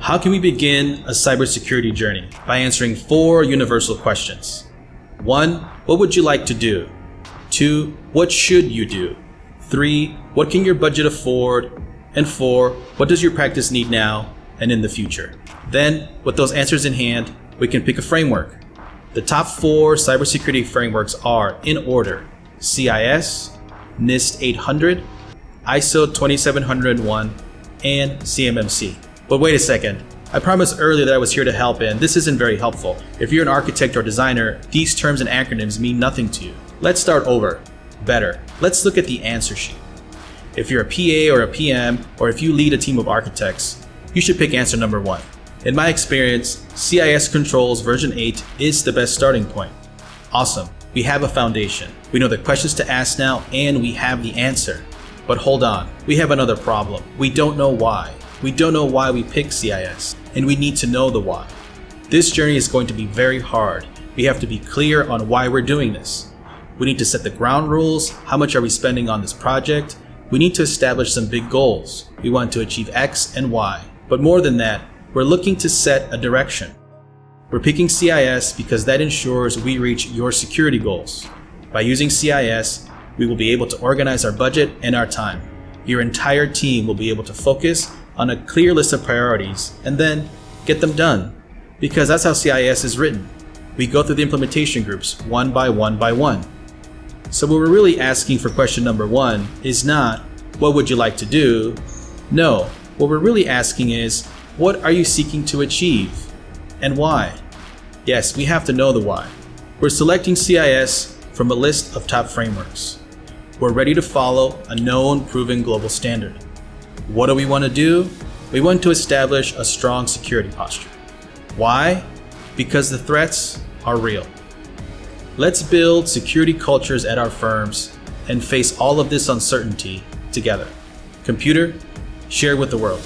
How can we begin a cybersecurity journey? By answering 4 universal questions. 1. What would you like to do? 2. What should you do? 3. What can your budget afford? And 4. What does your practice need now and in the future? Then, with those answers in hand, we can pick a framework. The top 4 cybersecurity frameworks are, in order, CIS, NIST 800, ISO 27001, and CMMC. But wait a second. I promised earlier that I was here to help, and this isn't very helpful. If you're an architect or designer, these terms and acronyms mean nothing to you. Let's start over. Better. Let's look at the answer sheet. If you're a PA or a PM, or if you lead a team of architects, you should pick answer number 1. In my experience, CIS Controls version 8 is the best starting point. Awesome. We have a foundation. We know the questions to ask now, and we have the answer. But hold on, we have another problem. We don't know why. We don't know why we picked CIS, and we need to know the why. This journey is going to be very hard. We have to be clear on why we're doing this. We need to set the ground rules. How much are we spending on this project? We need to establish some big goals. We want to achieve X and Y. But more than that, we're looking to set a direction. We're picking CIS because that ensures we reach your security goals. By using CIS, we will be able to organize our budget and our time. Your entire team will be able to focus on a clear list of priorities and then get them done. Because that's how CIS is written. We go through the implementation groups one by one by one. So what we're really asking for question number 1 is not, what would you like to do? No, what we're really asking is, what are you seeking to achieve? And why? Yes, we have to know the why. We're selecting CIS from a list of top frameworks. We're ready to follow a known, proven global standard. What do we want to do? We want to establish a strong security posture. Why? Because the threats are real. Let's build security cultures at our firms and face all of this uncertainty together. Computer, share with the world.